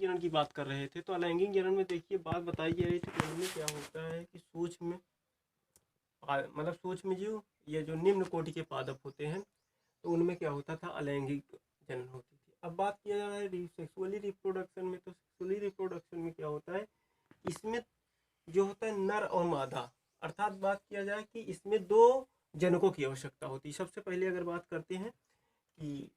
जनन की बात कर रहे थे, तो अलैंगिक जनन में देखिए बात बताई जा रही थी कि उनमें क्या होता है कि सूक्ष्म मतलब सूक्ष्म जीव, ये जो निम्न कोटि के पादप होते हैं, तो उनमें क्या होता था, अलैंगिक जनन होती थी। अब बात किया जा रहा है सेक्सुअली रिप्रोडक्शन में, तो सेक्सुअली रिप्रोडक्शन में क्या होता है, इसमें जो होता है नर और मादा, अर्थात बात किया जाए कि इसमें दो जनकों की आवश्यकता होती है। सबसे पहले अगर बात करते हैं कि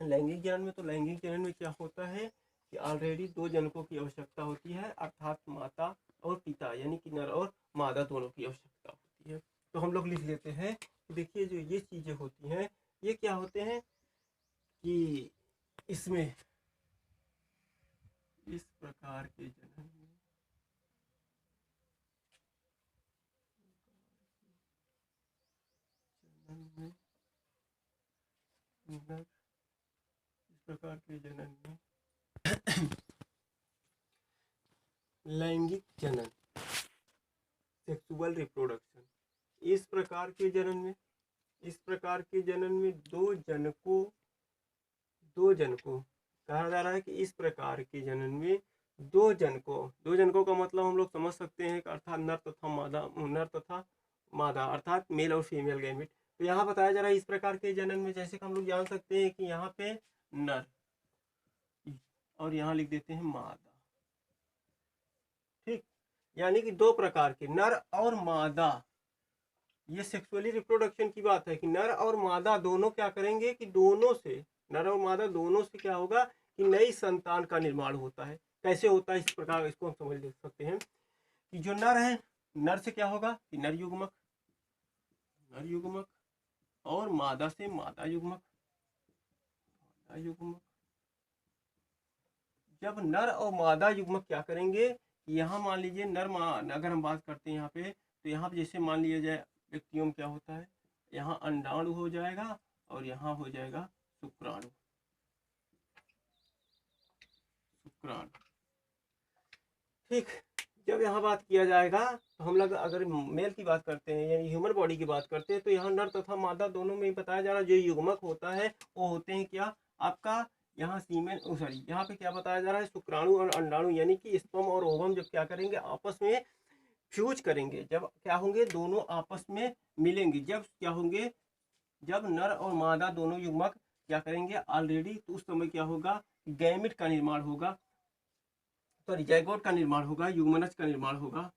लैंगिक जनन में, तो लैंगिक जनन में क्या होता है कि ऑलरेडी दो जनकों की आवश्यकता होती है, अर्थात माता और पिता, यानी कि नर और मादा दोनों की आवश्यकता होती है। तो हम लोग लिख लेते हैं, देखिए जो ये चीजें होती हैं, ये क्या होते हैं कि इसमें इस प्रकार के जनन में इस प्रकार के जनन में लैंगिक जनन, सेक्सुअल रिप्रोडक्शन, इस प्रकार के जनन में, इस प्रकार के जनन में दो जनकों कहा जा रहा है कि इस प्रकार के जनन में दो जनकों का मतलब हम लोग समझ सकते हैं, अर्थात नर तथा मादा अर्थात मेल और फीमेल गैमेट। तो यहाँ बताया जा रहा है इस प्रकार के जनन में, जैसे कि हम लोग जान सकते हैं कि यहाँ पे नर और यहाँ लिख देते हैं मादा, ठीक, यानी कि दो प्रकार के नर और मादा। ये सेक्सुअली रिप्रोडक्शन की बात है कि नर और मादा दोनों क्या करेंगे कि दोनों से, नर और मादा दोनों से क्या होगा कि नई संतान का निर्माण होता है। कैसे होता है, इस प्रकार इसको हम समझ सकते हैं कि जो नर है, नर से क्या होगा कि नर युग्मक और मादा से मादा युग्मक। जब नर और मादा युग्मक क्या करेंगे, यहाँ मान लीजिए अगर हम बात करते हैं यहाँ पे, तो यहाँ पे जैसे मान लिया जाए व्यक्तियों में क्या होता है, यहाँ अंडाणु हो जाएगा और यहाँ हो जाएगा शुक्राणु। ठीक, जब यहाँ बात किया जाएगा तो हम लोग अगर मेल की बात करते हैं यानी ह्यूमन बॉडी की बात करते हैं, तो यहाँ नर तथा मादा दोनों में बताया जा रहा है जो युग्मक होता है वो होते हैं क्या आपका, यहाँ सीमेन सॉरी यहाँ पे क्या बताया जा रहा है, शुक्राणु और अंडाणु, यानी कि स्पर्म और ओवम जब क्या करेंगे आपस में फ्यूज करेंगे, जब क्या होंगे दोनों आपस में मिलेंगे, जब क्या होंगे, जब नर और मादा दोनों युग्मक क्या करेंगे ऑलरेडी, तो उस समय क्या होगा, गैमेट का निर्माण होगा, सॉरी जाइगोट का निर्माण होगा, युग्मनज का निर्माण होगा।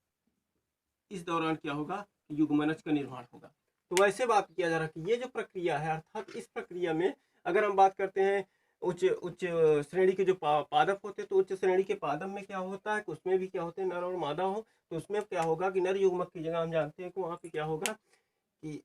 इस दौरान क्या होगा, युग्मनज का निर्माण होगा। तो वैसे बात किया जा रहा है कि ये जो प्रक्रिया है, अर्थात इस प्रक्रिया में अगर हम बात करते हैं उच्च श्रेणी के जो पादप होते हैं, तो उच्च श्रेणी के पादप में क्या होता है, उसमें भी क्या होते हैं नर और मादा हो, तो उसमें क्या होगा कि नर युग्मक की जगह हम जानते हैं कि वहाँ पे क्या होगा कि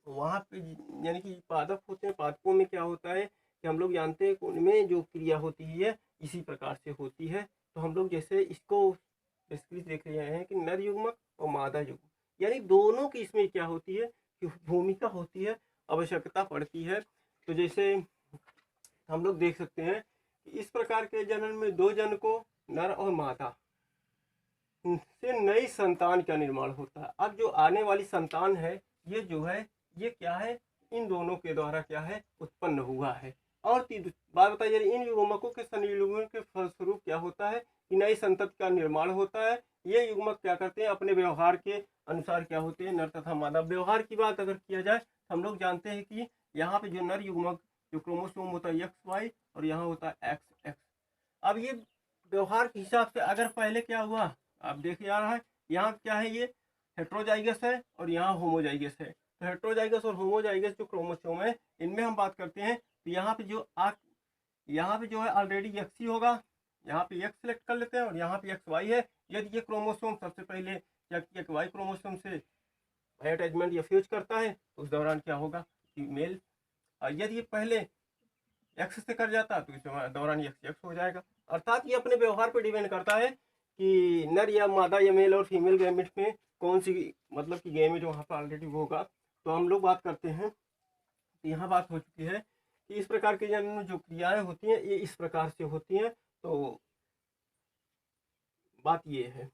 वहाँ पे यानी कि पादप होते हैं, पादपों में क्या होता है कि हम लोग जानते हैं कि उनमें जो क्रिया होती है इसी प्रकार से होती है। तो हम लोग जैसे इसको बेसिकली देख रहे हैं कि नर युग्मक और मादा युग्मक, यानी दोनों की इसमें क्या होती है कि भूमिका होती है, आवश्यकता पड़ती है। तो जैसे हम लोग देख सकते हैं कि इस प्रकार के जनन में दो जनकों नर और मादा से नई संतान का निर्माण होता है। अब जो आने वाली संतान है ये जो है ये क्या है, इन दोनों के द्वारा क्या है उत्पन्न हुआ है। और बात बताइए इन युग्मकों के संयुग्मन के फलस्वरूप क्या होता है कि नई संतति का निर्माण होता है। ये युग्मक क्या करते हैं अपने व्यवहार के अनुसार क्या होते हैं नर तथा मादा। व्यवहार की बात अगर किया जाए हम लोग जानते हैं कि यहाँ पे जो नर युग्मक जो क्रोमोसोम होता है XY और यहाँ होता है XX। अब ये व्यवहार के हिसाब से अगर पहले क्या हुआ आप देखे जा रहा है, यहाँ क्या है ये हेट्रोजाइगस है और यहाँ होमोजाइगस है। तो हेट्रोजाइगस और होमोजाइगस जो क्रोमोसोम है इनमें हम बात करते हैं तो यहाँ पे जो है ऑलरेडी एक्स ही होगा, यहाँ पे एक्स सेलेक्ट कर लेते हैं और यहाँ पे XY है। यदि ये क्रोमोसोम सबसे पहले क्या किया कि वाई क्रोमोसोम से अटैचमेंट या फ्यूज करता है तो उस दौरान क्या होगा कि मेल, और यदि ये पहले एक्स से कर जाता तो इस दौरान एक्स हो जाएगा। अर्थात ये अपने व्यवहार पर डिपेंड करता है कि नर या मादा या मेल और फीमेल गैमेट में कौन सी मतलब कि गैमेट वहाँ पर ऑलरेडी होगा। तो हम लोग बात करते हैं तो यहाँ बात हो चुकी है कि इस प्रकार की जो क्रियाएं होती हैं ये इस प्रकार से होती हैं। तो बात ये है,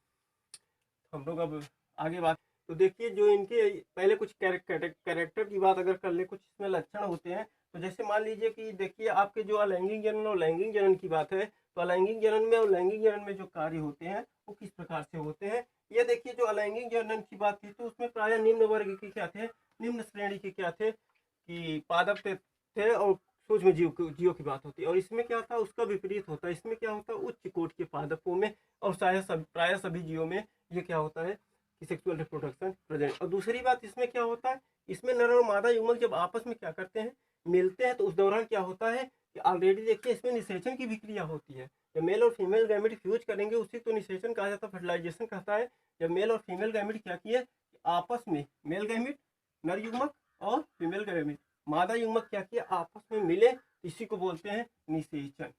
हम लोग अब आगे बात, तो देखिए जो इनके पहले कुछ कैरेक्टर की बात अगर कर ले, कुछ इसमें लक्षण होते हैं। तो जैसे मान लीजिए कि देखिए आपके जो अलैंगिक जनन और लैंगिक जनन की बात है, तो अलैंगिक जनन में और लैंगिक जनन में जो कार्य होते हैं वो किस प्रकार से होते हैं। ये देखिए जो अलैंगिक जनन की बात थी तो उसमें प्रायः निम्न वर्ग के क्या थे, निम्न श्रेणी के क्या थे कि पादप थे और सूक्ष्म जीव की बात होती है। और इसमें क्या था, उसका विपरीत होता है। इसमें क्या होता है, उच्च कोटि के पादपों में और प्राय सभी जीवों में ये क्या होता है कि सेक्सुअल रिप्रोडक्शन प्रेजेंट। और दूसरी बात इसमें क्या होता है, इसमें नर और मादा युग्मक जब आपस में क्या करते हैं, मिलते हैं, तो उस दौरान क्या होता है कि ऑलरेडी देखिए इसमें निषेचन की भी क्रिया होती है। जब मेल और फीमेल गैमेट फ्यूज करेंगे उसी तो निषेचन कहा जाता है, फर्टिलाइजेशन कहता है। जब मेल और फीमेल गैमेट क्या किए, आपस में मेल गैमेट नर युग्मक और फीमेल गैमेट मादा युग्मक क्या किया, आपस में मिले, इसी को बोलते हैं निषेचन।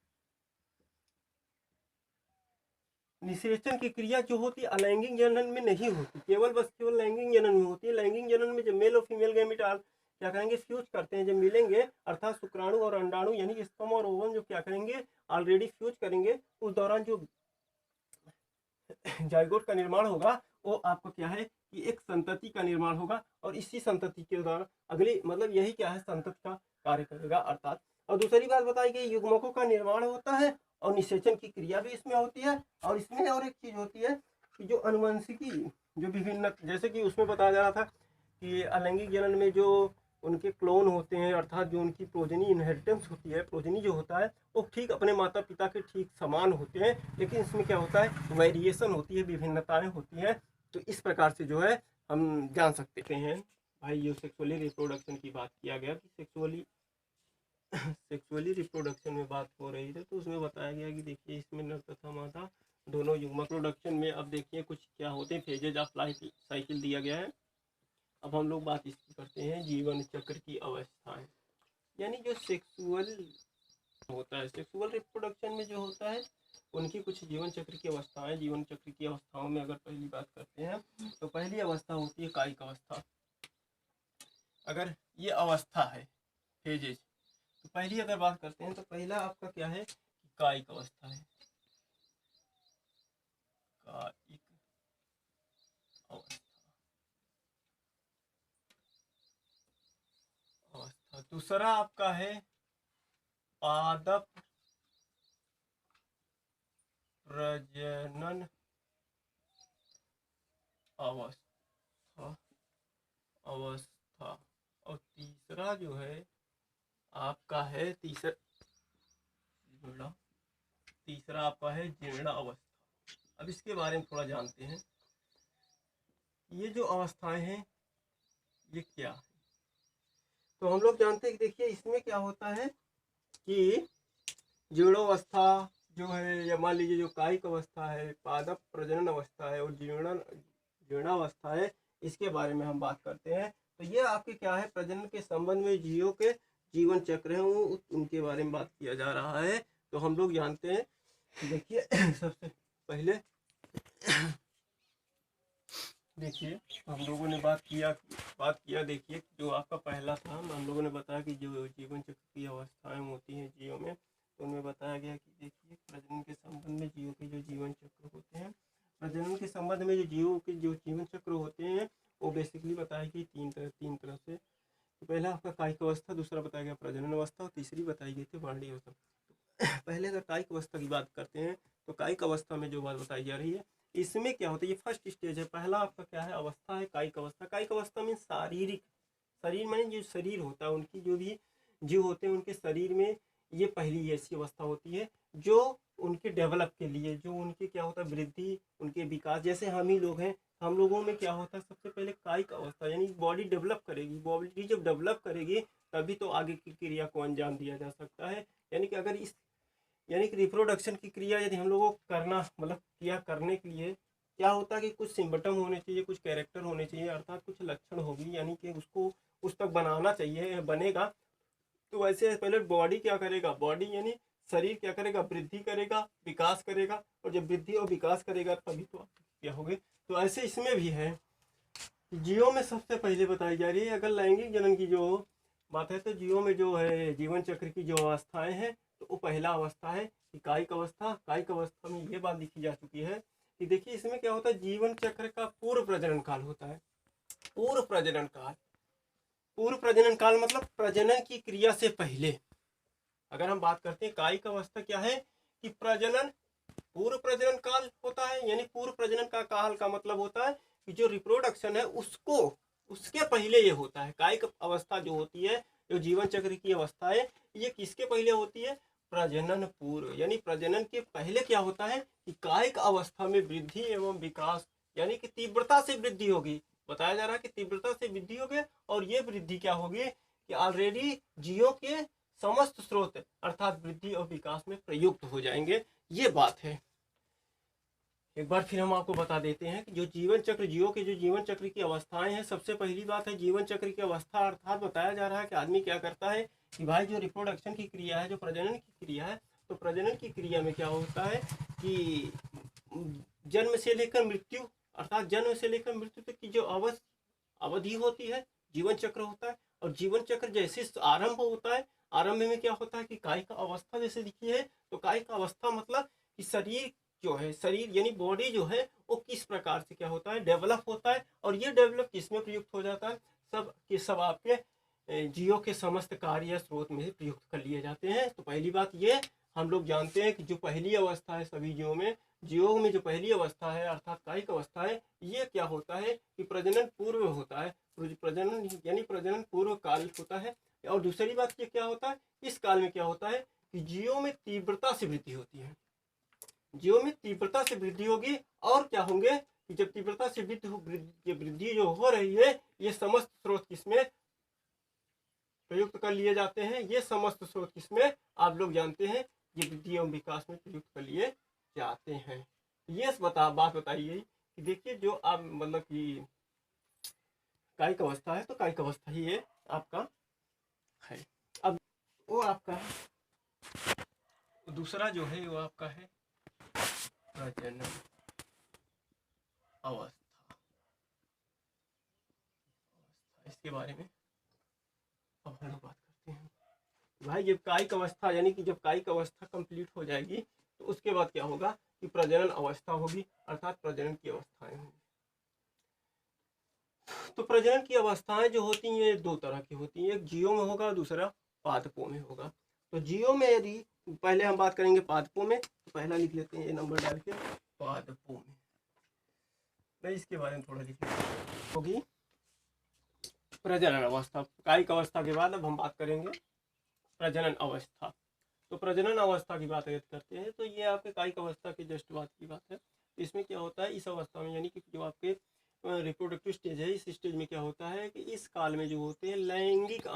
निषेचन की क्रिया जो होती है अलैंगिक जनन में नहीं होती, केवल लैंगिक जनन में होती है। लैंगिक जनन में जब मेल और फीमेल गैमेट क्या करेंगे, फ्यूज करते हैं, जब मिलेंगे अर्थात शुक्राणु और अंडाणु यानी स्पर्म और ओवम जो क्या करेंगे, ऑलरेडी फ्यूज करेंगे, उस दौरान जो जाइगोट का निर्माण होगा वो आपको क्या है कि एक संतति का निर्माण होगा, और इसी संतति के द्वारा अगली मतलब यही क्या है, संतति का कार्य करेगा अर्थात। और दूसरी बात बताई गई, युग्मकों का निर्माण होता है और निषेचन की क्रिया भी इसमें होती है। और इसमें और एक चीज होती है कि जो अनुवंशिकी जो विभिन्न, जैसे कि उसमें बताया जा रहा था कि अलैंगिक जनन में जो उनके क्लोन होते हैं अर्थात जो उनकी प्रोजनी इनहेरिटेंस होती है, प्रोजनी जो होता है वो ठीक अपने माता पिता के ठीक समान होते हैं, लेकिन इसमें क्या होता है, वेरिएशन होती है, विभिन्नताएं होती हैं। तो इस प्रकार से जो है हम जान सकते हैं भाई। ये सेक्सुअली रिप्रोडक्शन की बात किया गया कि सेक्सुअली रिप्रोडक्शन में बात हो रही थी, तो उसमें बताया गया कि देखिए इसमें नर तथा मादा दोनों युग्मक प्रोडक्शन में अब देखिए कुछ क्या होते हैं, फेजेज ऑफ लाइफ साइकिल दिया गया है। अब हम लोग बात इसकी करते हैं जीवन चक्र की अवस्थाएं, यानी जो सेक्सुअल होता है, सेक्सुअल रिप्रोडक्शन में जो होता है उनकी कुछ जीवन चक्र की अवस्थाएं। जीवन चक्र की अवस्थाओं में अगर पहली बात करते हैं तो पहली अवस्था होती है कायिक अवस्था। अगर ये अवस्था है फेजेज, तो पहली अगर बात करते हैं तो पहला आपका क्या है, कायिक अवस्था है, कायिक अवस्था। दूसरा आपका है पादप प्रजनन अवस्था। और तीसरा जो है आपका है तीसरा आपका है जीर्ण अवस्था। अब इसके बारे में थोड़ा जानते हैं, ये जो अवस्थाएं हैं ये क्या है। तो हम लोग जानते हैं कि देखिए इसमें क्या होता है कि जीर्णावस्था जो है, या मान लीजिए जो कायिक अवस्था है, पादप प्रजनन अवस्था है और जीर्णावस्था है, इसके बारे में हम बात करते हैं। तो ये आपके क्या है, प्रजनन के संबंध में जीवों के जीवन चक्र है उनके बारे में बात किया जा रहा है। तो हम लोग जानते हैं, देखिए सबसे पहले देखिए हम लोगों ने बात किया देखिए जो आपका पहला था, हम लोगों ने बताया कि जो जीवन चक्र की अवस्थाएं होती हैं जीवों में, तो उनमें बताया गया कि देखिए प्रजनन के संबंध में जीवों के जो जीवन चक्र होते हैं, प्रजनन के संबंध में जो जीवों के जो जीवन चक्र होते हैं वो बेसिकली बताया कि तीन तरह से। तो पहला आपका कायिक अवस्था, दूसरा बताया गया प्रजनन अवस्था और तीसरी बताई गई थी वर्णीय अवस्था। पहले अगर कायिक अवस्था की बात करते हैं तो कायिक अवस्था में जो बात बताई जा रही है इसमें क्या होता है, ये फर्स्ट स्टेज है, पहला आपका क्या है अवस्था है कायिक अवस्था। कायिक अवस्था में शारीरिक, शरीर माने जो शरीर होता है, उनकी जो भी जीव होते हैं उनके शरीर में ये पहली ऐसी अवस्था होती है जो उनके डेवलप के लिए, जो उनके क्या होता है वृद्धि, उनके विकास। जैसे हम ही लोग हैं, हम लोगों में क्या होता है सबसे पहले कायिक अवस्था, यानी बॉडी डेवलप करेगी, बॉडी जब डेवलप करेगी तभी तो आगे की क्रिया को अंजाम दिया जा सकता है। यानी कि अगर यानी कि रिप्रोडक्शन की क्रिया यदि हम लोगों को करना मतलब क्रिया करने के लिए क्या होता है कि कुछ सिम्बटम होने चाहिए, कुछ कैरेक्टर होने चाहिए, अर्थात कुछ लक्षण होगी, यानी कि उसको उस तक बनाना चाहिए, बनेगा। तो वैसे पहले बॉडी क्या करेगा, बॉडी यानी शरीर क्या करेगा, वृद्धि करेगा, विकास करेगा, और जब वृद्धि और विकास करेगा तभी तो क्या होगे। तो ऐसे इसमें भी है, जीवों में सबसे पहले बताई जा रही है अगर लैंगिक जनन की जो बात है, तो जीवों में जो है जीवन चक्र की जो अवस्थाएं हैं, तो वो पहला अवस्था है कि कायिक अवस्था। कायिक अवस्था में ये बात लिखी जा चुकी है कि देखिए इसमें क्या होता है, जीवन चक्र का पूर्व प्रजनन काल होता है। पूर्व प्रजनन काल, पूर्व प्रजनन काल मतलब प्रजनन की क्रिया से पहले। अगर हम बात करते हैं कायिक अवस्था क्या है कि प्रजनन पूर्व प्रजनन काल होता है, यानी पूर्व प्रजनन का काल का मतलब होता है कि जो रिप्रोडक्शन है उसको उसके पहले ये होता है। कायिक अवस्था जो होती है, जो जीवन चक्र की अवस्था है, ये किसके पहले होती है? प्रजनन पूर्व, यानी प्रजनन के पहले क्या होता है कि कायिक अवस्था में वृद्धि एवं विकास, यानी कि तीव्रता से वृद्धि होगी। बताया जा रहा है कि तीव्रता से वृद्धि होगी, और ये वृद्धि क्या होगी कि ऑलरेडी जीवों के समस्त स्रोत अर्थात वृद्धि और विकास में प्रयुक्त हो जाएंगे। ये बात है। एक बार फिर हम आपको बता देते हैं कि जो जीवन चक्र, जीवों के जो जीवन चक्र की अवस्थाएं हैं, सबसे पहली बात है जीवन चक्र की अवस्था, अर्थात बताया जा रहा है कि आदमी क्या करता है कि भाई जो रिप्रोडक्शन की क्रिया है, जो प्रजनन की क्रिया है, तो प्रजनन की क्रिया में क्या होता है कि जन्म से लेकर मृत्यु, अर्थात जन्म से लेकर मृत्यु तक की जो अवधि होती है, जीवन चक्र होता है। और जीवन चक्र जैसे आरंभ होता है, आरंभ में क्या होता है कि कायिक अवस्था जैसे लिखी है, तो कायिक अवस्था मतलब कि शरीर जो है, शरीर यानी बॉडी जो है वो किस प्रकार से क्या होता है, डेवलप होता है। और ये डेवलप किसमें प्रयुक्त हो जाता है? सब के सब आपके जीवों के समस्त कार्य स्रोत में प्रयुक्त कर लिए जाते हैं। तो पहली बात ये हम लोग जानते हैं कि जो पहली अवस्था है सभी जीवों में जो पहली अवस्था है अर्थात कायिक अवस्था है, ये क्या होता है कि प्रजनन पूर्व होता है। प्रजनन यानी प्रजनन पूर्व काल होता है। और दूसरी बात ये क्या होता है, इस काल में क्या होता है कि जीवों में तीव्रता से वृद्धि होती है। जीवों में तीव्रता से वृद्धि होगी, और क्या होंगे कि जब तीव्रता से वृद्धि जो हो रही है, ये समस्त स्रोत किसमें प्रयुक्त कर लिए जाते हैं? ये समस्त स्रोत किसमें आप लोग जानते हैं, ये वृद्धि एवं विकास में प्रयुक्त कर लिए जाते हैं। ये बात बताइए कि देखिए जो आप मतलब कि कायिक अवस्था है, तो कायिक अवस्था ही ये आपका है। अब वो आपका दूसरा जो है वो आपका है प्रजनन अवस्था। इसके बारे में अब हम लोग बात करते हैं। भाई जब कायिक अवस्था यानी कि जब कायिक अवस्था कंप्लीट हो जाएगी, तो उसके बाद क्या होगा कि प्रजनन अवस्था होगी, अर्थात प्रजनन की अवस्थाएं होंगी। तो प्रजनन की अवस्थाएं जो होती हैं ये दो तरह की होती हैं, एक जीवों में होगा, दूसरा पादपों में होगा। तो जीवों में यदि पहले हम बात करेंगे पादपों में, तो पहला लिख लेते हैं ये नंबर डाल के, पादपों में मैं इसके बारे में थोड़ा लिख लेते होगी प्रजनन अवस्था। कायिक अवस्था के बाद अब हम बात करेंगे प्रजनन अवस्था। तो प्रजनन अवस्था की बात अगर करते हैं, तो ये आपके कायिक अवस्था की जस्ट बात की बात है। इसमें क्या होता है, इस अवस्था में यानी कि जो आपके रिप्रोडक्टिव स्टेज है, इस स्टेज में क्या होता है कि इस काल में जो होते हैं लैंगिक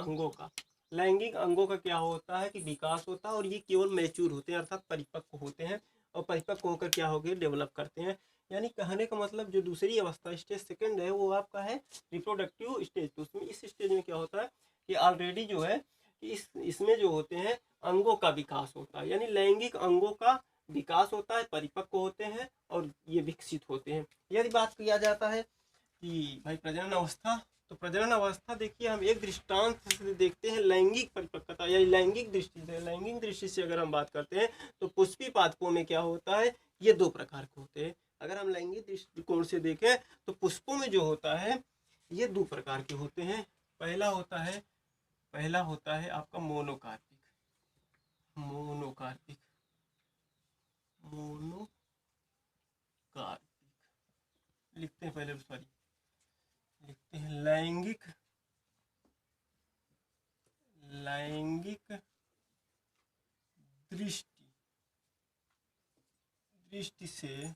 अंगों का क्या होता है कि विकास होता है, और ये केवल मैच्योर होते हैं अर्थात परिपक्व होते हैं, और परिपक्व होकर क्या हो गए, डेवलप करते हैं। यानी कहने का मतलब जो दूसरी अवस्था स्टेज सेकंड है वो आपका है रिप्रोडक्टिव स्टेज। तो उसमें इस स्टेज में क्या होता है कि ऑलरेडी जो है कि इसमें जो होते हैं अंगों का विकास होता है, यानी लैंगिक अंगों का विकास होता है, परिपक्व होते हैं और ये विकसित होते हैं। यदि बात किया जाता है कि भाई प्रजनन अवस्था, तो प्रजनन अवस्था देखिए हम एक दृष्टांत से देखते हैं लैंगिक परिपक्वता या लैंगिक दृष्टि से अगर हम बात करते हैं, तो पुष्पी पादपों में क्या होता है, ये दो प्रकार के होते हैं। अगर हम लैंगिक दृष्टिकोण से देखें तो पुष्पों में जो होता है ये दो प्रकार के होते हैं। पहला होता है आपका मोनोकार्पिक लिखते हैं पहले, सॉरी लिखते हैं लैंगिक दृष्टि से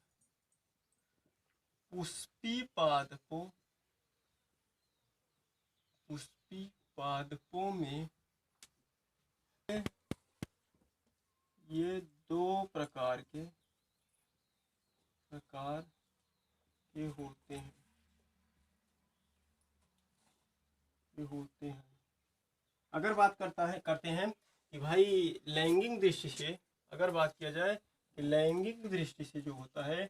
पुष्पी पादपों में ये दो प्रकार के होते हैं। अगर बात करते हैं कि भाई लैंगिक दृष्टि से अगर बात किया जाए कि लैंगिक दृष्टि से जो होता है,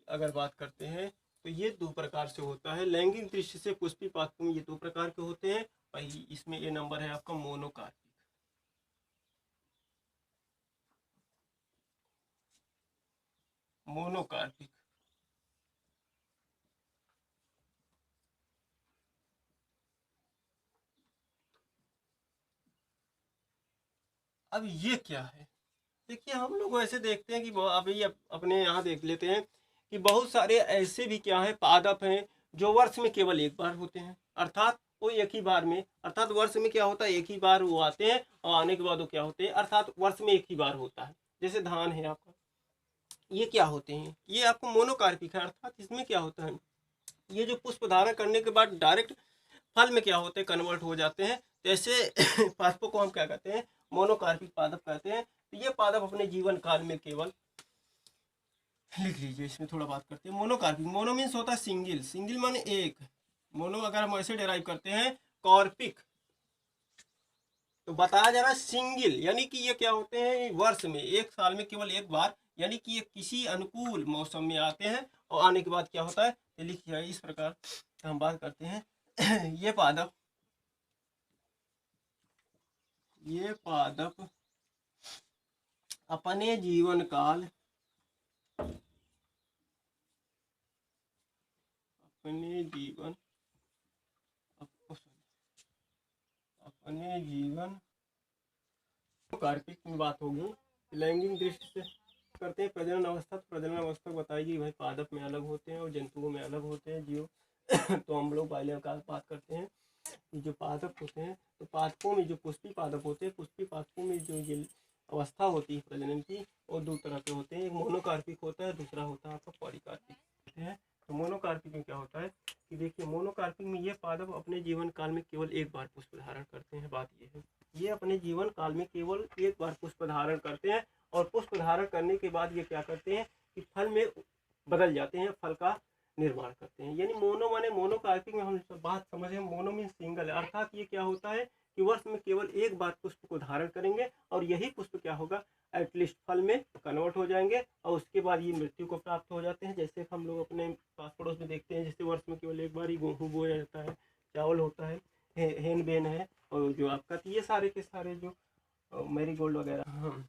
अगर बात करते हैं तो ये दो प्रकार से होता है। लैंगिक दृष्टि से पुष्पी पादपों में ये दो प्रकार के होते हैं। भाई इसमें ये नंबर है आपका मोनोकार्पिक। अब ये क्या है? देखिए हम लोग ऐसे देखते हैं कि अभी अपने यहाँ देख लेते हैं कि बहुत सारे ऐसे भी क्या है पादप हैं जो वर्ष में केवल एक बार होते हैं, अर्थात वो एक ही बार में, अर्थात वर्ष में क्या होता है एक ही बार वो आते हैं और आने के बाद वो क्या होते हैं, अर्थात वर्ष में एक ही बार होता है। जैसे धान है आपका, ये क्या होते हैं, ये आपको मोनोकार्पिक है, अर्थात इसमें क्या होता है, ये जो पुष्प धारण करने के बाद डायरेक्ट फल में क्या होते हैं, कन्वर्ट हो जाते हैं। जैसे पादपों को हम क्या कहते हैं, मोनोकार्पिक पादप कहते हैं। तो ये पादप अपने जीवन काल में केवल, लिख लीजिए इसमें थोड़ा बात करते हैं। मोनोकार्पिक, मोनो मीन्स होता है सिंगल, सिंगल माने एक, मोनो अगर हम ऐसे डिराइव करते हैं, कॉर्पिक तो बताया जा रहा है सिंगल, यानी कि ये क्या होते हैं वर्ष में, एक साल में केवल एक बार, यानी कि ये किसी अनुकूल मौसम में आते हैं और आने के बाद क्या होता है, ये लिखिए इस प्रकार हम बात करते हैं। ये पादप अपने जीवन काल, अपने जीवन अपने जीवन कार्तिक में बात होगी, लैंगिक दृष्टि से करते हैं प्रजनन अवस्था। तो प्रजनन अवस्था बताएगी भाई पादप में अलग होते हैं और जंतुओं में अलग होते हैं जीव। तो हम लोग पहले का बात करते हैं कि जो पादप होते हैं, तो पादपों में जो पुष्पी पादप होते हैं, पुष्पी पादपों में जो ये अवस्था होती है प्रजनन की, और दो तरह के होते हैं, एक मोनोकार्पिक होता है, दूसरा होता है आपका पॉलीकार्पिक होते हैं। तो मोनोकार्पिक में क्या होता है कि देखिए मोनोकार्पिक में ये पादप अपने जीवन काल में केवल एक बार पुष्प धारण करते हैं। बात ये है, ये अपने जीवन काल में केवल एक बार पुष्प धारण करते हैं और पुष्प धारण करने के बाद ये क्या करते हैं कि फल में बदल जाते हैं, फल का निर्माण करते हैं। यानी मोनो माने मोनोकार्पिक में हम बात समझे, मोनो मीन सिंगल, अर्थात ये क्या होता है कि वर्ष में केवल एक बार पुष्प को धारण करेंगे और यही पुष्प क्या होगा, एटलीस्ट फल में कन्वर्ट हो जाएंगे और उसके बाद ये मृत्यु को प्राप्त हो जाते हैं। जैसे हम लोग अपने पास पड़ोस में देखते हैं, जैसे वर्ष में केवल एक बार ही गेहूँ बोया जाता है, चावल होता है, हेन बेन है, और जो आपका ये सारे के सारे जो मैरीगोल्ड वगैरह। हाँ,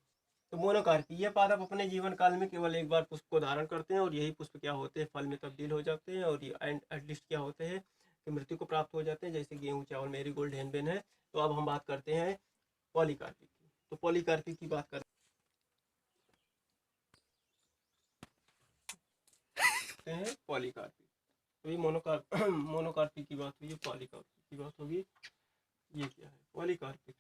तो मोनोकार्पी ये पादप अपने जीवन काल में केवल एक बार पुष्प को धारण करते हैं और यही पुष्प क्या होते हैं, फल में तब्दील हो जाते हैं और ये एटलीस्ट क्या होते हैं कि मृत्यु को प्राप्त हो जाते हैं। जैसे गेहूँ, चावल, मैरीगोल्ड, हेनबेन है। तो अब हम बात करते हैं पॉलीकार्पिक की। तो पॉलीकार्पिक की बात करते हैं, पॉलीकार्पिक। तो ये मोनोकार्पिक की बात हुई है, पॉलीकार्पिक की बात होगी। ये क्या है पॉलीकार्पिक,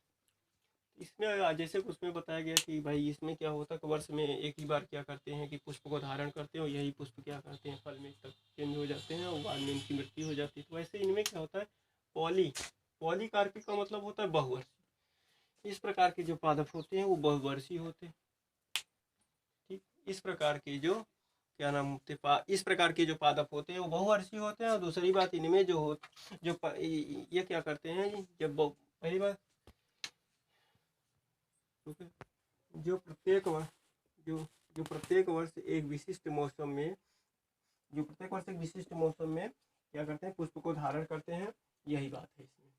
इसमें जैसे उसमें बताया गया कि भाई इसमें क्या होता है कि वर्ष में एक ही बार क्या करते हैं कि पुष्प को धारण करते हैं और यही पुष्प क्या करते हैं फल में तक चेंज हो जाते हैं और बाद में इनकी मृत्यु हो जाती है। तो वैसे इनमें क्या होता है, पॉलीकार्पिक का मतलब होता है बहुवर्षीय। इस प्रकार के जो पादप होते हैं वो बहुवर्षीय होते हैं। ठीक, इस प्रकार के जो क्या नाम होते इस प्रकार के जो पादप होते हैं वो बहुवर्षीय होते हैं। और दूसरी बात इनमें ये क्या करते हैं, जब पहली बात जो प्रत्येक वर्ष जो जो प्रत्येक वर्ष एक विशिष्ट मौसम में क्या करते हैं, पुष्प को धारण करते हैं, यही बात है इसमें।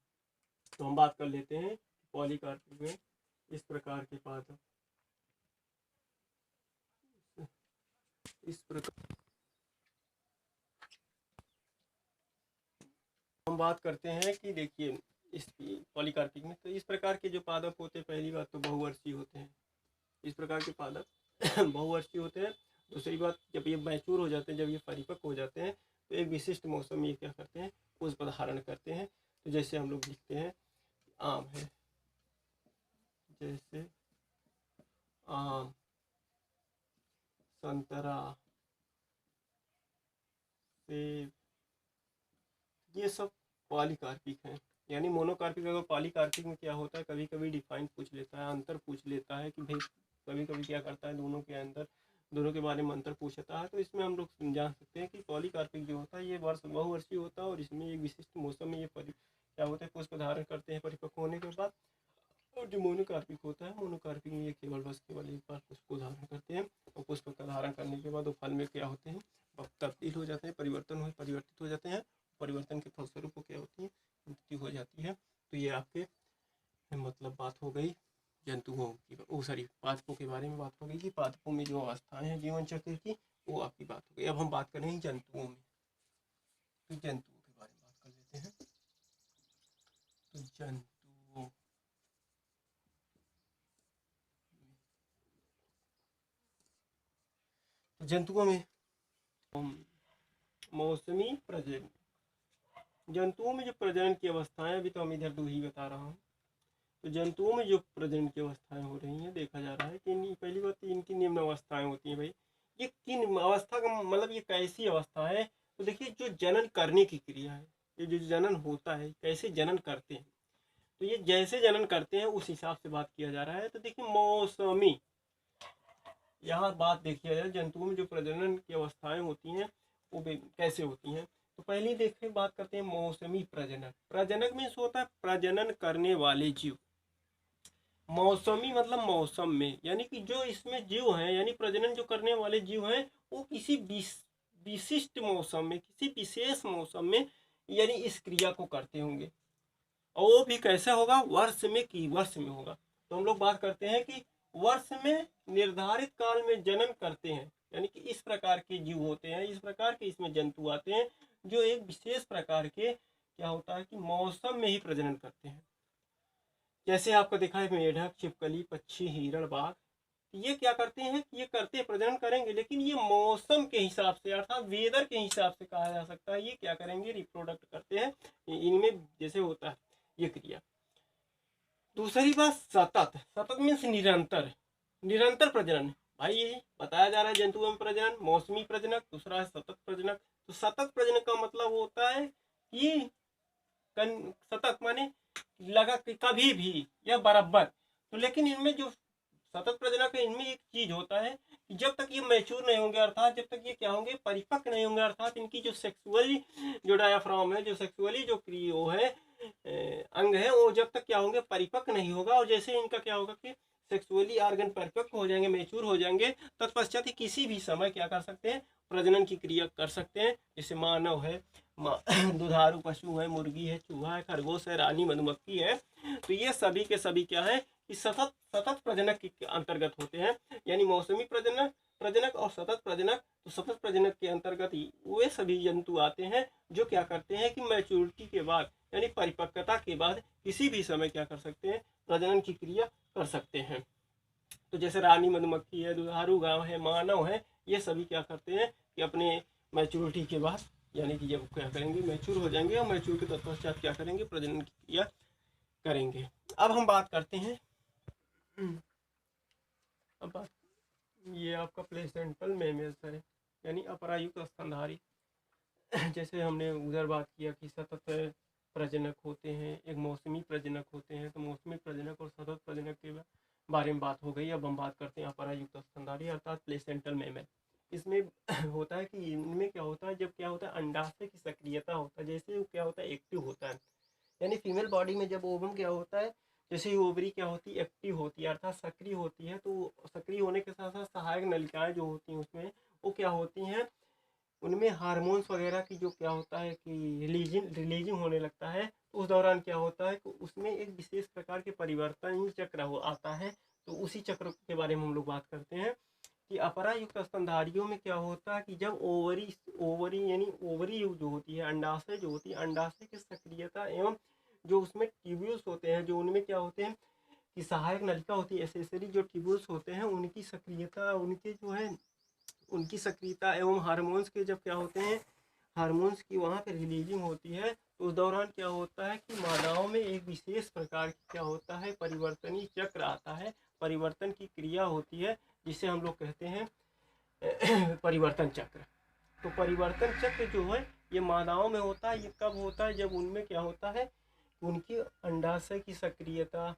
तो हम बात कर लेते हैं पॉलीकार्पिक में इस प्रकार के पादप, इस प्रकार हम बात करते हैं कि देखिए इस पॉलीकार्पिक में तो इस प्रकार के जो पादप होते हैं, पहली बात तो बहुवर्षीय होते हैं। इस प्रकार के पादप बहुवर्षीय होते हैं। दूसरी बात, जब ये मैच्योर हो जाते हैं, जब ये परिपक्व हो जाते हैं, तो एक विशिष्ट मौसम में ये क्या करते हैं, पुष्प धारण करते हैं। तो जैसे हम लोग लिखते हैं आम है, जैसे आम, संतरा, सेब, ये सब पॉलीकार्पिक हैं। यानी मोनोकार्पिक अगर पॉलीकार्पिक में क्या होता है, कभी कभी डिफाइन पूछ लेता है, अंतर पूछ लेता है कि भाई कभी कभी क्या करता है दोनों के अंदर, दोनों के बारे में अंतर पूछता है। तो इसमें हम लोग जान सकते हैं कि पॉलीकार्पिक जो होता है ये बहुवर्षीय होता है और इसमें एक विशिष्ट मौसम में ये क्या होता है, पुष्प धारण करते हैं परिपक्व होने के बाद। और जो मोनोकार्पिक होता है, मोनोकार्पिक में ये केवल एक बार पुष्प को धारण करते हैं और पुष्प का धारण करने के बाद वो फल में क्या होते हैं, तब्दील हो जाते हैं, परिवर्तित हो जाते हैं। परिवर्तन के फलस्वरूप को क्या होती है, मृत्यु हो जाती है। तो ये आपके मतलब बात हो गई जंतुओं की, पादपों के बारे में बात हो गई कि पादपों में जो अवस्थाएं हैं जीवन चक्र की, वो आपकी बात हो गई। अब हम बात करेंगे जंतुओं में, तो जंतुओं के बारे में बात कर लेते हैं। तो जंतुओं जंतुओं में मौसमी प्रजनन, जंतुओं में जो प्रजनन की अवस्थाएं, अभी तो हम इधर दो ही बता रहा हूँ। तो जंतुओं में जो प्रजनन की अवस्थाएं हो रही हैं, देखा जा रहा है कि पहली बात इनकी निम्न अवस्थाएं होती हैं। भाई ये किन अवस्था का मतलब, ये कैसी अवस्था है? तो देखिए, जो जनन करने की क्रिया है, ये जो जनन होता है, कैसे जनन करते हैं, तो ये जैसे जनन करते हैं उस हिसाब से बात किया जा रहा है। तो देखिए मौसमी, यहाँ बात देखिए जाए जंतुओं में जो प्रजनन की अवस्थाएं होती हैं वो कैसे होती हैं। तो पहले देखिए बात करते हैं मौसमी प्रजनन। प्रजनक मीन्स होता है प्रजनन करने वाले जीव। मौसमी मतलब मौसम में, यानी कि जो इसमें जीव हैं, यानी प्रजनन जो करने वाले जीव हैं, वो किसी विशिष्ट मौसम में, किसी विशेष मौसम में यानी इस क्रिया को करते होंगे। और वो भी कैसे होगा? वर्ष में, की वर्ष में होगा। तो हम लोग बात करते हैं कि वर्ष में निर्धारित काल में जनन करते हैं, यानी कि इस प्रकार के जीव होते हैं, इस प्रकार के इसमें जंतु आते हैं जो एक विशेष प्रकार के क्या होता है कि मौसम में ही प्रजनन करते हैं। जैसे आपको देखा है मेढक, छिपकली, पक्षी, हिरण, बाघ, ये क्या करते हैं? ये करते प्रजनन करेंगे, लेकिन ये मौसम के हिसाब से अर्थात वेदर के हिसाब से कहा जा सकता है। ये क्या करेंगे? रिप्रोडक्ट करते हैं, इनमें जैसे होता है ये क्रिया। दूसरी बात सतत, सतत मीन्स निरंतर, निरंतर प्रजनन। भाई यही बताया जा रहा है जंतुओं में प्रजनन, मौसमी प्रजनक, दूसरा है सतत प्रजनक। तो सतत प्रजनक का मतलब होता है कि सतत माने लगा कभी भी या बराबर। तो लेकिन इनमें जो सतत प्रजनक है, इनमें एक चीज होता है कि जब तक ये मैच्योर नहीं होंगे, अर्थात जब तक ये क्या होंगे? परिपक्व नहीं होंगे, अर्थात इनकी जो सेक्सुअली जो डायाफ्राम है, जो सेक्सुअली जो क्रियो है अंग है, वो जब तक क्या होंगे? परिपक्व नहीं होगा। और जैसे इनका क्या होगा कि सेक्सुअली ऑर्गन परिपक्व हो जाएंगे, मैच्योर हो जाएंगे, तत्पश्चात ही किसी भी समय क्या कर सकते हैं? प्रजनन की क्रिया कर सकते हैं। जैसे मानव है, दुधारू पशु है, मुर्गी है, चूहा है, खरगोश है, रानी मधुमक्खी है। तो ये सभी के सभी क्या है कि सतत सतत प्रजनक के अंतर्गत होते हैं, यानी मौसमी प्रजनक प्रजनक और सतत प्रजनक। तो सतत प्रजनक के अंतर्गत ही वे सभी जंतु आते हैं जो क्या करते हैं कि मैच्योरिटी के बाद यानी परिपक्वता के बाद किसी भी समय क्या कर सकते हैं? प्रजनन की क्रिया कर सकते हैं। तो जैसे रानी मधुमक्खी है, दुधारू गाय है, मानव है, ये सभी क्या करते हैं कि अपने मैच्योरिटी के बाद यानी कि जब क्या करेंगे? मैच्योर हो जाएंगे, और मैच्योर के तत्पश्चात क्या करेंगे? प्रजनन की क्रिया करेंगे। अब हम बात करते हैं, अब बात, ये आपका प्लेसेंटल मेमल्स है, यानी अपरायुक्त स्तनधारी। जैसे हमने उधर बात किया कि सतत प्रजनक होते हैं, एक मौसमी प्रजनक होते हैं। तो मौसमी प्रजनक और सतत प्रजनक के बारे में बात हो गई। अब हम बात करते हैं अपरायुक्त स्तनधारी अर्थात प्लेसेंटल मेमल। इसमें होता है कि इनमें क्या होता है, जब क्या होता है अंडाशय की सक्रियता होता है, जैसे क्या होता है एक्टिव होता है, यानी फीमेल बॉडी में जब ओवम क्या होता है, जैसे ओवरी क्या होती है? एक्टिव होती है, अर्थात सक्रिय होती है। तो सक्रिय होने के साथ साथ सहायक नलिकाएं जो होती हैं उसमें वो क्या होती हैं? उनमें हार्मोन्स वगैरह की जो क्या होता है कि रिलीजिंग होने लगता है। तो उस दौरान क्या होता है कि उसमें एक विशेष प्रकार के परिवर्तन चक्र हो आता है। तो उसी चक्र के बारे में हम लोग बात करते हैं कि अपरायुक्त स्तनधारियों में क्या होता है कि जब ओवरी ओवरी यानी ओवरी जो होती है, अंडाशय जो होती है, अंडाशय की सक्रियता एवं जो उसमें ट्यूब्यूल्स होते हैं, जो उनमें क्या होते हैं कि सहायक नलिका होती है, एसेसरी जो ट्यूब्यूल्स होते हैं, उनकी सक्रियता, उनके जो है उनकी सक्रियता एवं हार्मोन्स के जब क्या होते हैं, हार्मोन्स की वहाँ पे रिलीजिंग होती है। तो उस दौरान क्या होता है कि मादाओं में एक विशेष प्रकार की क्या होता है? परिवर्तनीय चक्र आता है, परिवर्तन की क्रिया होती है, जिसे हम लोग कहते हैं परिवर्तन चक्र। तो परिवर्तन चक्र जो है ये मादाओं में होता है। ये कब होता है? जब उनमें क्या होता है, उनकी अंडाशय की सक्रियता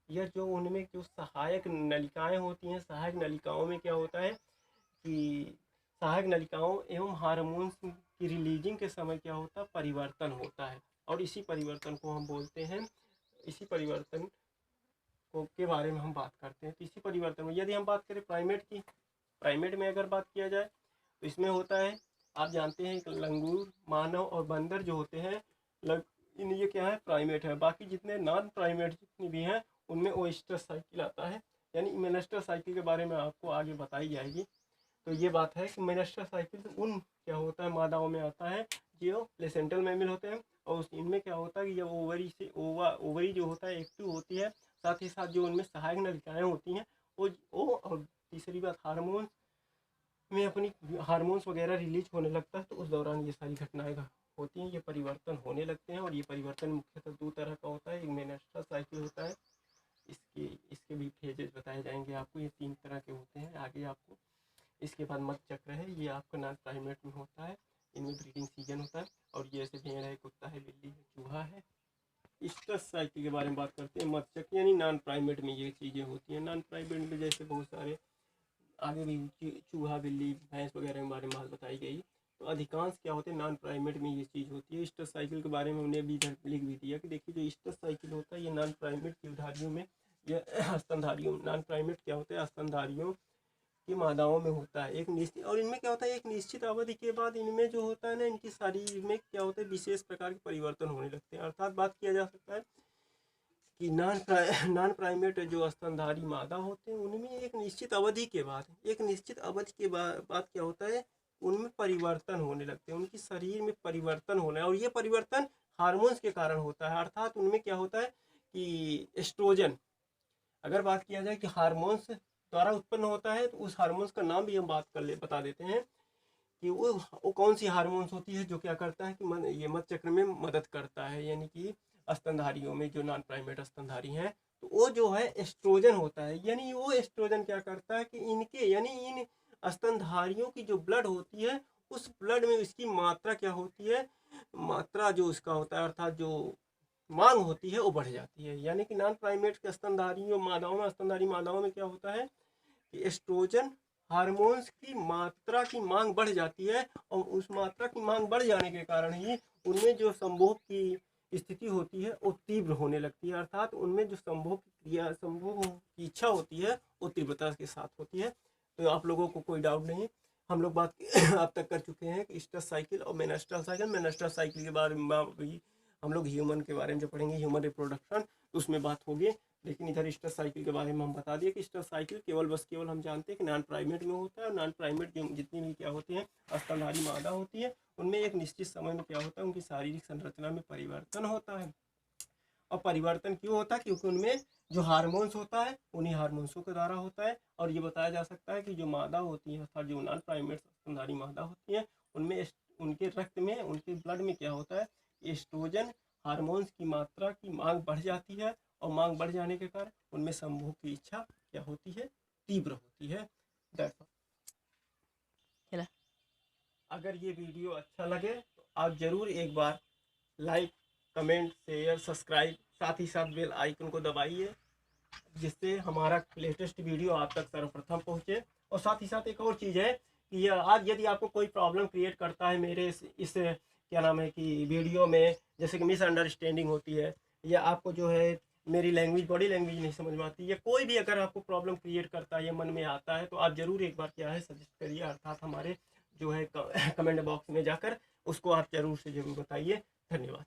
या जो उनमें जो सहायक नलिकाएं होती हैं, सहायक नलिकाओं में क्या होता है कि सहायक नलिकाओं एवं हार्मोन्स की रिलीजिंग के समय क्या होता है? परिवर्तन होता है। और इसी परिवर्तन को हम बोलते हैं, इसी परिवर्तन को के बारे में हम बात करते हैं। तो इसी परिवर्तन में यदि हम बात करें प्राइमेट की, प्राइमेट में अगर बात किया जाए तो इसमें होता है, आप जानते हैं लंगूर, मानव और बंदर जो होते हैं ये क्या है? प्राइमेट है। बाकी जितने नॉन प्राइमेट जितने भी हैं उनमें ओएस्टर साइकिल आता है, यानी मेनेस्टर साइकिल के बारे में आपको आगे बताई जाएगी। तो ये बात है कि मेनेस्टर साइकिल उन क्या होता है मादाओं में आता है जो प्लेसेंटल मेमल होते हैं। और इनमें क्या होता है कि जब ओवरी से ओवरी जो होता है एक्टिव होती है, साथ ही साथ जो उनमें सहायक नलिकाएं होती हैं वो और तीसरी बात हार्मोन में अपनी हार्मोन्स वगैरह रिलीज होने लगता है, तो उस दौरान ये सारी घटनाएं होती हैं, ये परिवर्तन होने लगते हैं। और ये परिवर्तन मुख्यतः 2 तरह का होता है। एक मेनस्ट्रुअल साइकिल होता है, इसके भी फेजेस बताए जाएंगे आपको। ये 3 तरह के होते हैं आगे आपको। इसके बाद मध्य चक्र है, ये आपका नॉन प्राइमेट में होता है। इनमें ब्रीडिंग सीजन होता है, और ये ऐसे भेड़ है, कुत्ता है, बिल्ली है, चूहा है। स्ट्रेस साइकिल के बारे में बात करते हैं। मत्स्य यानी नॉन प्राइमेट में ये चीज़ें होती हैं। नॉन प्राइमेट में जैसे बहुत सारे आगे भी चूहा, बिल्ली, भैंस वगैरह के बारे में बात बताई गई। तो अधिकांश क्या होते हैं, नॉन प्राइमेट में ये चीज़ होती है। स्ट्रेस साइकिल के बारे में हमने भी इधर लिख भी दिया कि देखिए जो स्ट्रेस साइकिल होता है ये नॉन प्राइमेट जीवधारियों में, यह स्तनधारियों, नॉन प्राइमेट क्या होता है, स्तनधारियों की मादाओं में होता है। एक निश्चित, और इनमें क्या होता है, एक निश्चित अवधि के बाद इनमें जो होता है ना, इनकी शरीर में क्या होता है, विशेष प्रकार के परिवर्तन होने लगते हैं। अर्थात बात किया जा सकता है कि नॉन प्राइमेट जो स्तनधारी मादा होते हैं उनमें एक निश्चित अवधि के बाद क्या होता है, उनमें परिवर्तन होने लगते हैं, उनकी शरीर में परिवर्तन होना है। और ये परिवर्तन हार्मोन्स के कारण होता है। अर्थात उनमें क्या होता है कि एस्ट्रोजन, अगर बात किया जाए कि हार्मोन्स द्वारा उत्पन्न होता है, तो उस हार्मोन्स का नाम भी हम बता देते हैं कि वो कौन सी हार्मोन्स होती है जो क्या करता है कि ये मध्य चक्र में मदद करता है। यानी कि स्तनधारियों में जो नॉन प्राइमेट स्तनधारी हैं, तो वो जो है एस्ट्रोजन होता है। यानी वो एस्ट्रोजन क्या करता है कि इन स्तनधारियों की जो ब्लड होती है, उस ब्लड में इसकी मात्रा क्या होती है, मात्रा जो उसका होता है, अर्थात जो मांग होती है वो बढ़ जाती है। यानी कि नॉन प्राइमेट के स्तनधारियों मादाओं में, स्तनधारी मादाओं में क्या होता है कि एस्ट्रोजन हार्मोन्स की मात्रा की मांग बढ़ जाती है, और उस मात्रा की मांग बढ़ जाने के कारण ही उनमें जो संभोग की स्थिति होती है वो तीव्र होने लगती है। अर्थात उनमें जो संभोग की इच्छा होती है वो तीव्रता के साथ होती है। तो आप लोगों को कोई डाउट नहीं, हम लोग बात अब तक कर चुके हैं कि स्ट्रेस साइकिल और मेनस्ट्रुअल साइकिल। मेनस्ट्रुअल साइकिल के बारे में हम लोग ह्यूमन के बारे में जो पढ़ेंगे, ह्यूमन रिप्रोडक्शन, उसमें बात होगी। लेकिन इधर स्ट्रेस साइकिल के बारे में हम बता दिए कि स्ट्रेस साइकिल केवल हम जानते हैं कि नॉन प्राइमेट में होता है। और नॉन प्राइमेट जितनी भी क्या होती हैं, स्तनधारी मादा होती है, उनमें एक निश्चित समय में क्या होता है, उनकी शारीरिक संरचना में परिवर्तन होता है। और परिवर्तन क्यों होता है, क्योंकि उनमें जो हार्मोन्स होता है उन्हीं हार्मोन्सों के द्वारा होता है। और ये बताया जा सकता है कि जो मादा होती है, अर्थात जो नॉन प्राइमेट स्तनधारी मादा होती है, उनमें उनके रक्त में, उनके ब्लड में क्या होता है, एस्ट्रोजन हार्मोन्स की मात्रा की मांग बढ़ जाती है। और मांग बढ़ जाने के कारण उनमें संभोग की इच्छा क्या होती है, तीव्र होती है। अगर ये वीडियो अच्छा लगे तो आप जरूर एक बार लाइक, कमेंट, शेयर, सब्सक्राइब, साथ ही साथ बेल आइकन को दबाइए, जिससे हमारा लेटेस्ट वीडियो आप तक सर्वप्रथम पहुंचे। और साथ ही साथ एक और चीज़ है कि आज यदि आपको कोई प्रॉब्लम क्रिएट करता है मेरे इस क्या नाम है कि वीडियो में, जैसे कि मिसअंडरस्टैंडिंग होती है, या आपको जो है मेरी लैंग्वेज, बॉडी लैंग्वेज नहीं समझ में आती, या कोई भी अगर आपको प्रॉब्लम क्रिएट करता है या मन में आता है, तो आप ज़रूर एक बार क्या है सजेस्ट करिए, अर्थात हमारे जो है कमेंट बॉक्स में जाकर उसको आप ज़रूर से ज़रूर बताइए। धन्यवाद।